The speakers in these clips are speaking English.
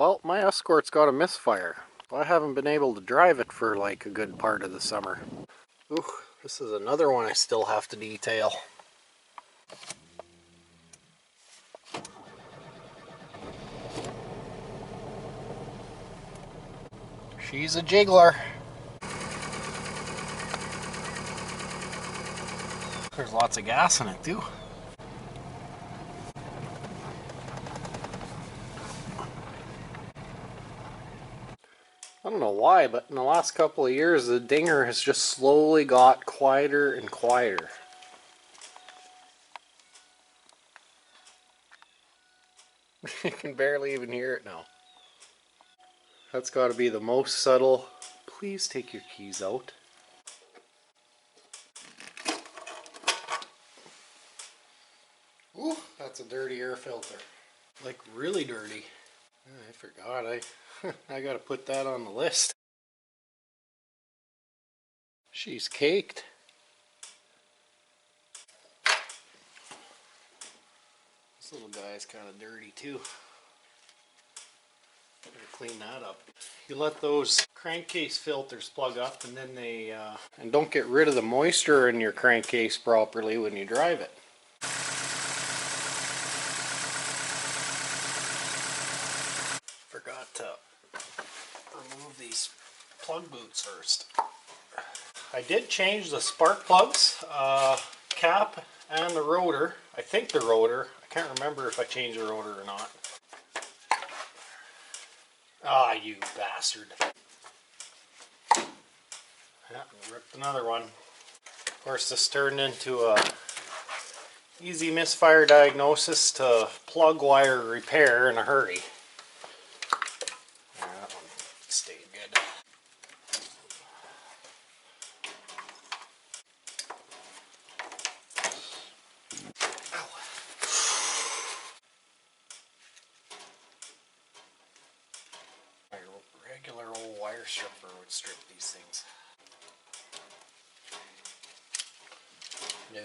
Well, my Escort's got a misfire. I haven't been able to drive it for like a good part of the summer. Ooh, this is another one I still have to detail. She's a jiggler. There's lots of gas in it too. I don't know why, but in the last couple of years the dinger has just slowly got quieter and quieter. You can barely even hear it now. That's got to be the most subtle. Please take your keys out. Ooh, that's a dirty air filter. Like really dirty. I forgot. I gotta put that on the list. She's caked. This little guy's kind of dirty too. Better clean that up. You let those crankcase filters plug up, and then and don't get rid of the moisture in your crankcase properly when you drive it. Forgot to remove these plug boots first. I did change the spark plugs, cap, and the rotor. I think the rotor. I can't remember if I changed the rotor or not. Ah, you bastard. Yeah, ripped another one. Of course, this turned into a easy misfire diagnosis to plug wire repair in a hurry. Yeah, that one stayed good. Ow. My regular old wire stripper would strip these things. No.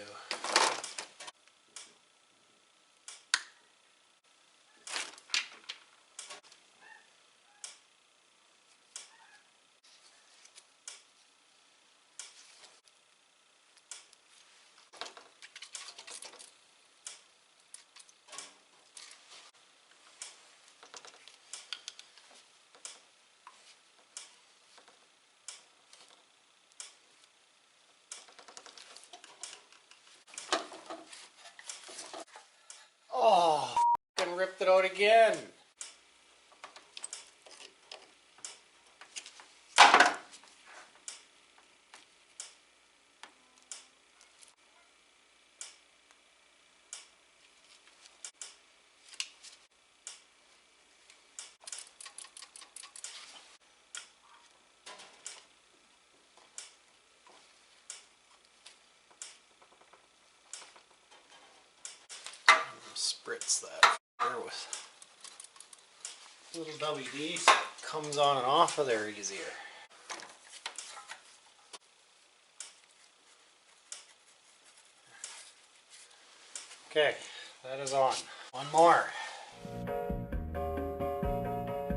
Oh, f***ing ripped it out again. Spritz that there with a little WD so it comes on and off of there easier. Okay, that is on. One more.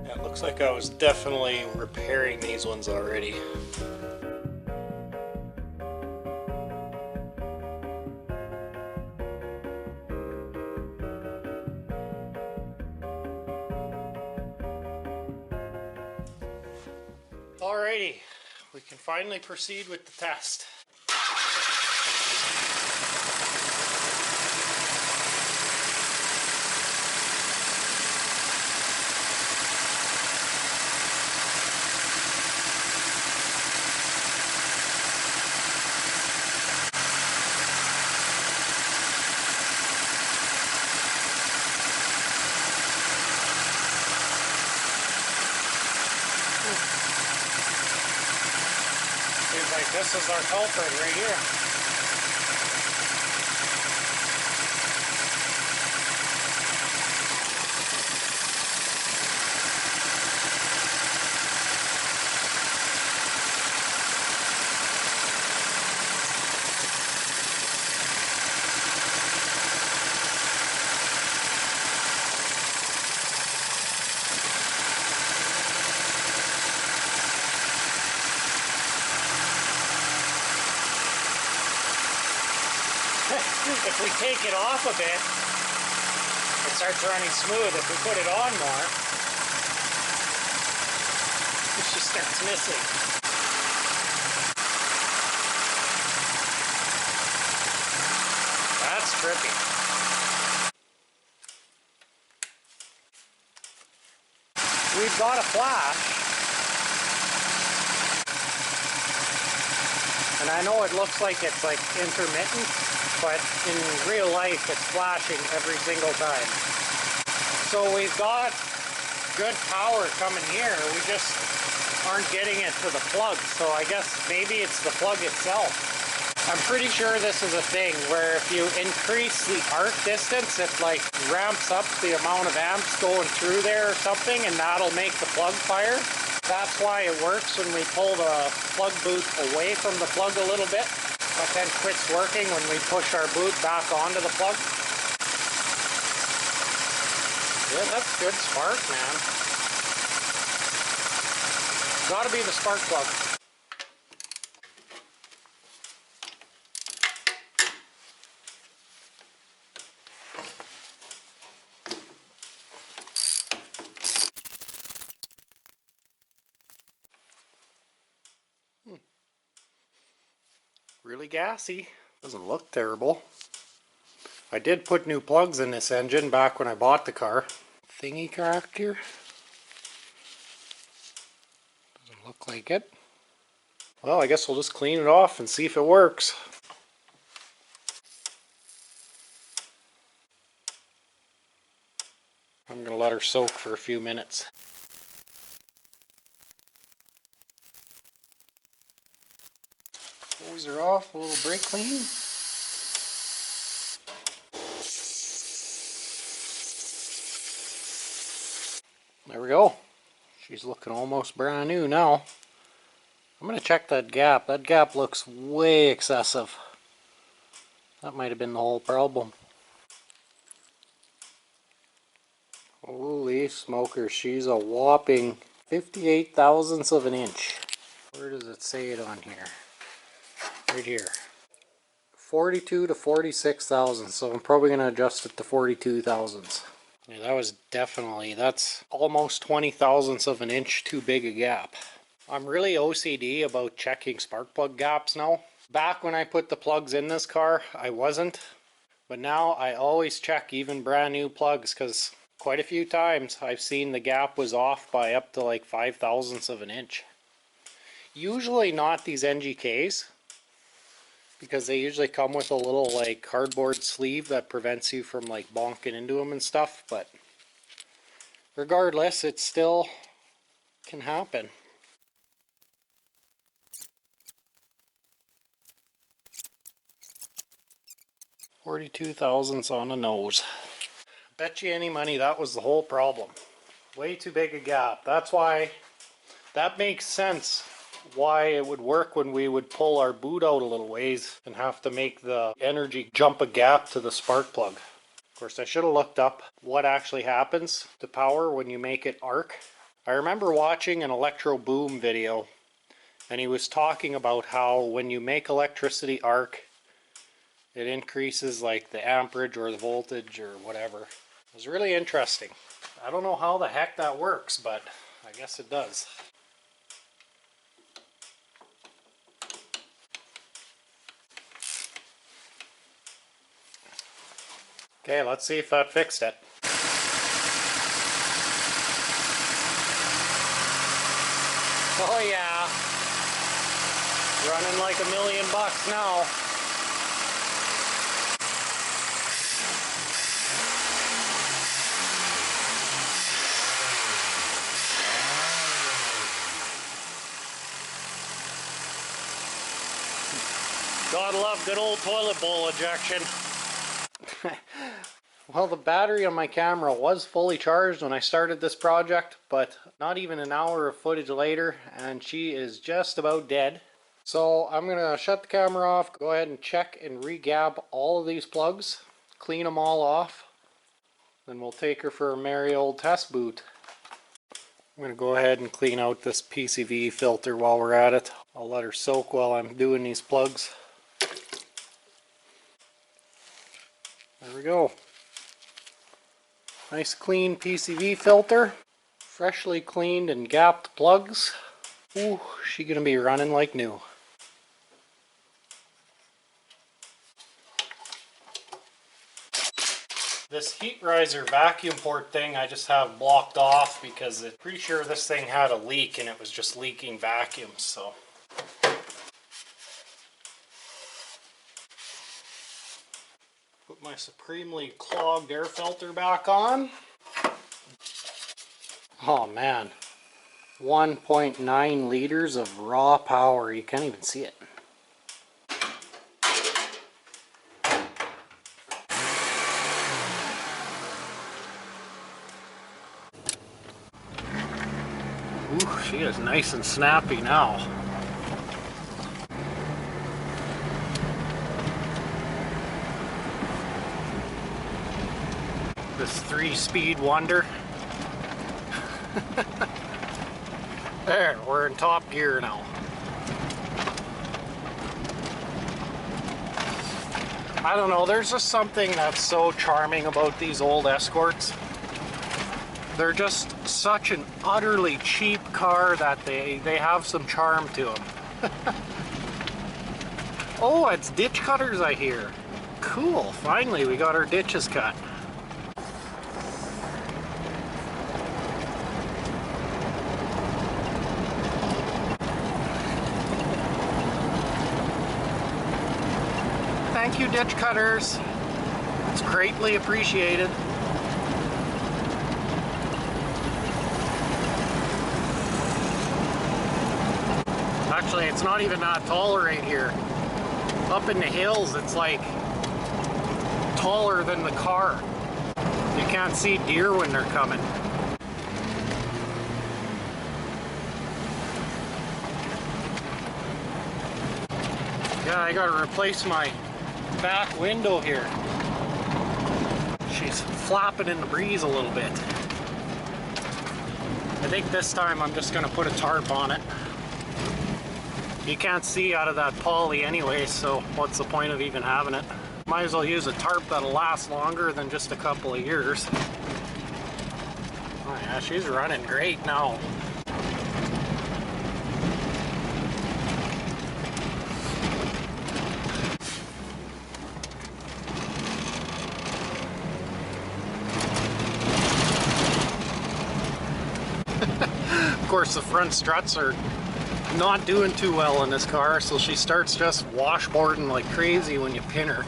Yeah, it looks like I was definitely repairing these ones already. Alrighty, we can finally proceed with the test. Seems like this is our culprit right here. if we take it off a bit, it starts running smooth. If we put it on more, it just starts missing. That's trippy. We've got a flash, and I know it looks like it's like intermittent, but in real life it's flashing every single time. So we've got good power coming here, we just aren't getting it to the plug. So I guess maybe it's the plug itself. I'm pretty sure this is a thing where if you increase the arc distance, it like ramps up the amount of amps going through there or something, and that'll make the plug fire. That's why it works when we pull the plug boot away from the plug a little bit, but then quits working when we push our boot back onto the plug. Yeah, that's good spark, man. Gotta be the spark plug. Really gassy. Doesn't look terrible. I did put new plugs in this engine back when I bought the car. Thingy cracked here. Doesn't look like it. Well, I guess we'll just clean it off and see if it works. I'm gonna let her soak for a few minutes. Hose are off, a little brake clean. There we go. She's looking almost brand new now. I'm going to check that gap. That gap looks way excessive. That might have been the whole problem. Holy smokers, she's a whopping 58 thousandths of an inch. Where does it say it on here? Right here. 42 to 46 thousandths, so I'm probably going to adjust it to 42 thousandths. Yeah, that was definitely, that's almost 20 thousandths of an inch too big a gap. I'm really OCD about checking spark plug gaps now. Back when I put the plugs in this car, I wasn't. But now I always check even brand new plugs, because quite a few times I've seen the gap was off by up to like 5 thousandths of an inch. Usually not these NGKs, because they usually come with a little like cardboard sleeve that prevents you from like bonking into them and stuff, but regardless, it still can happen. 42 thousandths on the nose. Bet you any money that was the whole problem. Way too big a gap. That's why, that makes sense why it would work when we would pull our boot out a little ways and have to make the energy jump a gap to the spark plug. Of course, I should have looked up what actually happens to power when you make it arc. I remember watching an Electro Boom video, and he was talking about how when you make electricity arc, it increases like the amperage or the voltage or whatever. It was really interesting. I don't know how the heck that works, but I guess it does. Okay, let's see if that fixed it. Oh yeah, running like $1,000,000 now. Gotta love good old toilet bowl ejection. Well, the battery on my camera was fully charged when I started this project, but not even an hour of footage later, and she is just about dead. So I'm gonna shut the camera off, go ahead and check and re-gab all of these plugs, clean them all off, then we'll take her for a merry old test boot. I'm gonna go ahead and clean out this PCV filter while we're at it. I'll let her soak while I'm doing these plugs. we go. Nice clean PCV filter. Freshly cleaned and gapped plugs. Ooh, she's gonna be running like new. This heat riser vacuum port thing I just have blocked off because I'm pretty sure this thing had a leak and it was just leaking vacuum, so. Put my supremely clogged air filter back on. Oh man, 1.9 liters of raw power. You can't even see it. Ooh, she is nice and snappy now. This 3-speed wonder. There, we're in top gear now. I don't know, there's just something that's so charming about these old Escorts. They're just such an utterly cheap car that they have some charm to them. Oh, it's ditch cutters I hear. Cool, finally we got our ditches cut. Thank you, ditch cutters. It's greatly appreciated. Actually, it's not even that tall right here. Up in the hills, it's like taller than the car. You can't see deer when they're coming. Yeah, I gotta replace my back window here. She's flapping in the breeze a little bit. I think this time I'm just gonna put a tarp on it. You can't see out of that poly anyway, so what's the point of even having it? Might as well use a tarp that'll last longer than just a couple of years. Oh yeah, she's running great now. Of course, the front struts are not doing too well in this car, so she starts just washboarding like crazy when you pin her.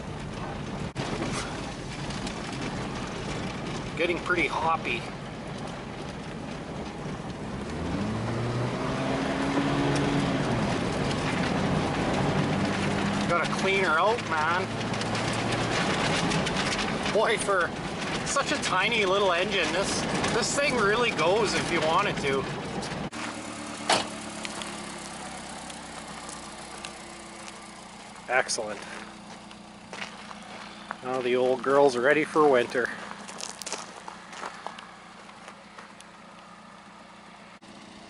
Getting pretty hoppy. Gotta clean her out, man. Boy, for such a tiny little engine, this thing really goes if you want it to. Excellent. Now the old girl's ready for winter.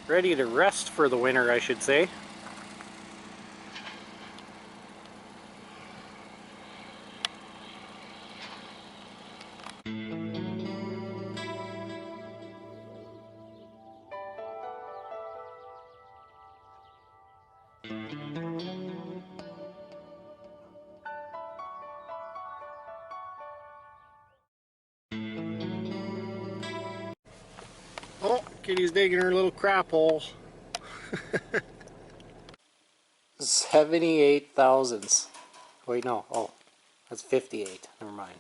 Ready to rest for the winter, I should say. Oh, Kitty's digging her little crap hole. 78 thousandths. Wait, no. Oh, that's 58. Never mind.